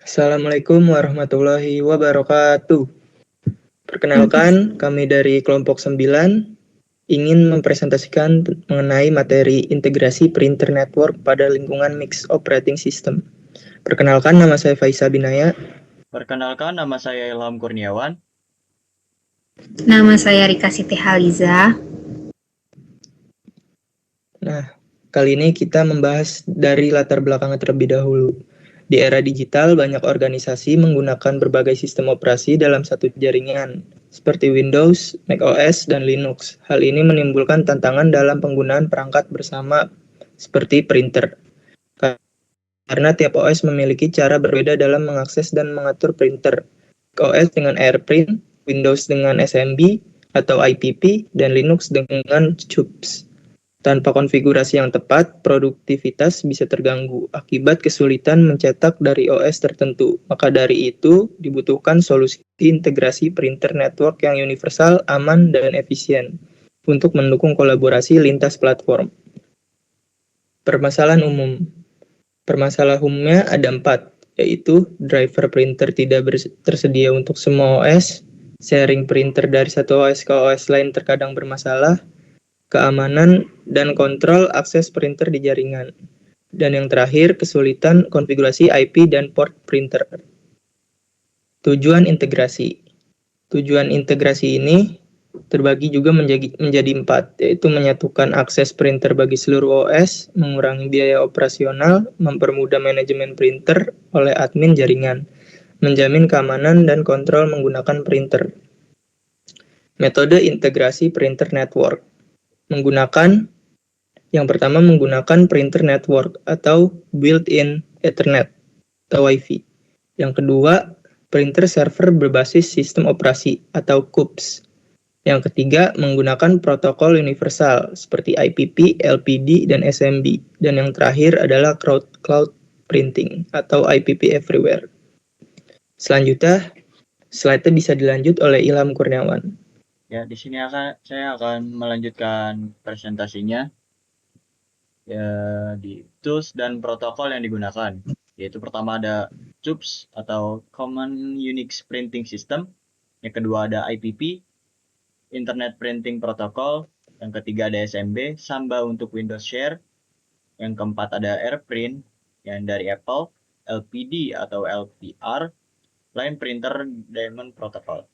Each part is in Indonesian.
Assalamualaikum warahmatullahi wabarakatuh. Perkenalkan, kami dari kelompok 9 ingin mempresentasikan mengenai materi integrasi printer network pada lingkungan mix operating system. Perkenalkan, nama saya Faisa Binaya. Perkenalkan, nama saya Ilham Kurniawan. Nama saya Rika Siti Haliza. Nah, kali ini kita membahas dari latar belakangnya terlebih dahulu. Di era digital, banyak organisasi menggunakan berbagai sistem operasi dalam satu jaringan, seperti Windows, macOS, dan Linux. Hal ini menimbulkan tantangan dalam penggunaan perangkat bersama seperti printer. Karena tiap OS memiliki cara berbeda dalam mengakses dan mengatur printer. OS dengan AirPrint, Windows dengan SMB atau IPP, dan Linux dengan CUPS. Tanpa konfigurasi yang tepat, produktivitas bisa terganggu akibat kesulitan mencetak dari OS tertentu. Maka dari itu, dibutuhkan solusi integrasi printer network yang universal, aman, dan efisien untuk mendukung kolaborasi lintas platform. Permasalahan umum. Permasalahan umumnya ada 4, yaitu driver printer tidak tersedia untuk semua OS, sharing printer dari satu OS ke OS lain terkadang bermasalah, keamanan dan kontrol akses printer di jaringan. Dan yang terakhir, kesulitan konfigurasi IP dan port printer. Tujuan integrasi. Tujuan integrasi ini terbagi juga menjadi 4, yaitu menyatukan akses printer bagi seluruh OS, mengurangi biaya operasional, mempermudah manajemen printer oleh admin jaringan, menjamin keamanan dan kontrol menggunakan printer. Metode integrasi printer network. Yang pertama menggunakan printer network atau built-in Ethernet atau Wi-Fi. Yang kedua, printer server berbasis sistem operasi atau CUPS. Yang ketiga, menggunakan protokol universal seperti IPP, LPD, dan SMB. Dan yang terakhir adalah cloud printing atau IPP everywhere. Selanjutnya, slide-nya bisa dilanjut oleh Ilham Kurniawan. Ya, di sini saya akan melanjutkan presentasinya ya, di tools dan protokol yang digunakan. Yaitu pertama ada CUPS atau Common Unix Printing System. Yang kedua ada IPP, Internet Printing Protocol. Yang ketiga ada SMB, Samba untuk Windows Share. Yang keempat ada AirPrint yang dari Apple, LPD atau LPR, Line Printer Diamond Protocol.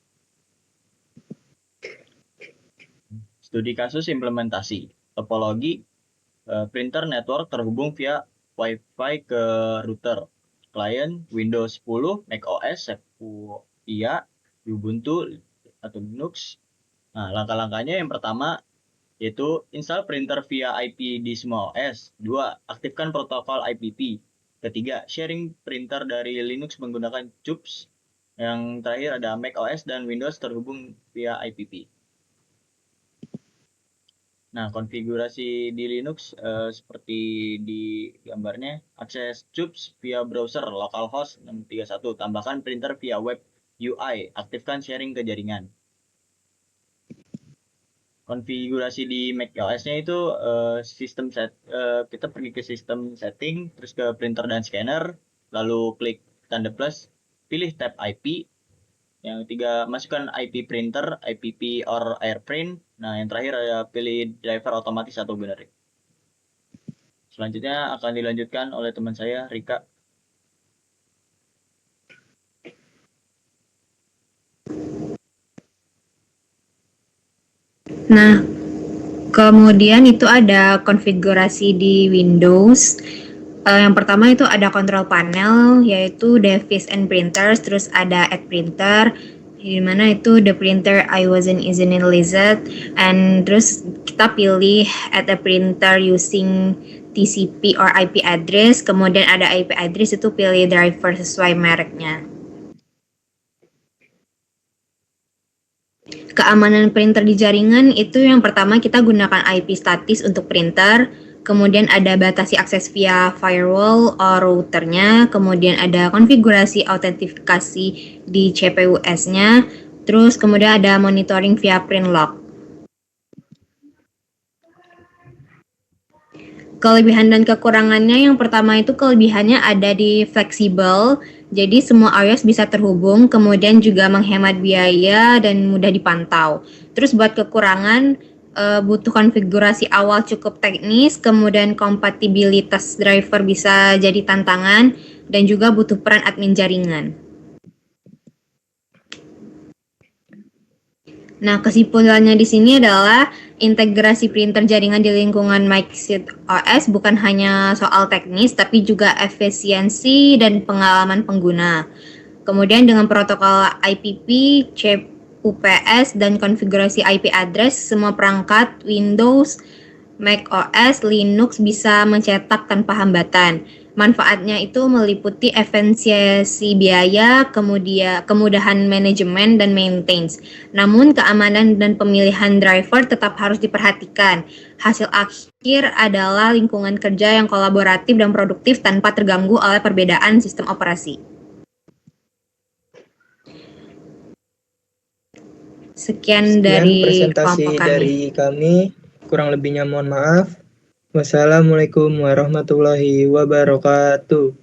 Studi kasus implementasi. Topologi, printer network terhubung via Wi-Fi ke router. Client Windows 10, macOS, Sequoia, Ubuntu atau Linux. Nah, langkah-langkahnya yang pertama yaitu install printer via IP di semua OS. 2. Aktifkan protokol IPP. Ketiga, sharing printer dari Linux menggunakan CUPS. Yang terakhir ada macOS dan Windows terhubung via IPP. Nah, konfigurasi di Linux seperti di gambarnya, akses CUPS via browser localhost 631, tambahkan printer via web UI, aktifkan sharing ke jaringan. Konfigurasi di macOS-nya itu kita pergi ke sistem setting, terus ke printer dan scanner, lalu klik tanda plus, pilih tab IP. Yang ketiga, masukkan IP printer, IPP or AirPrint. Nah, yang terakhir ada pilih driver otomatis atau binary. Selanjutnya akan dilanjutkan oleh teman saya, Rika. Nah, kemudian itu ada konfigurasi di Windows. Yang pertama itu ada control panel, yaitu device and printers, terus ada add printer, di mana itu the printer I wasn't initialized, and terus kita pilih add a printer using TCP or IP address, kemudian ada IP address itu pilih driver sesuai mereknya. Keamanan printer di jaringan itu yang pertama kita gunakan IP statis untuk printer, kemudian ada batasi akses via firewall or routernya, kemudian ada konfigurasi autentifikasi di CPUS-nya, terus kemudian ada monitoring via print log. Kelebihan dan kekurangannya yang pertama itu kelebihannya ada di fleksibel, Jadi semua iOS bisa terhubung, kemudian juga menghemat biaya dan mudah dipantau. Terus buat kekurangan, butuh konfigurasi awal cukup teknis, kemudian kompatibilitas driver bisa jadi tantangan, dan juga butuh peran admin jaringan. Nah, kesimpulannya di sini adalah integrasi printer jaringan di lingkungan Microsoft OS bukan hanya soal teknis, tapi juga efisiensi dan pengalaman pengguna. Kemudian dengan protokol IPv, CUPS, dan konfigurasi IP address, semua perangkat Windows, Mac OS, Linux bisa mencetak tanpa hambatan. Manfaatnya itu meliputi efisiensi biaya, kemudahan manajemen dan maintenance. Namun keamanan dan pemilihan driver tetap harus diperhatikan. Hasil akhir adalah lingkungan kerja yang kolaboratif dan produktif tanpa terganggu oleh perbedaan sistem operasi. Sekian dari presentasi kelompok kami. dari kami. Kurang lebihnya mohon maaf. Wassalamualaikum warahmatullahi wabarakatuh.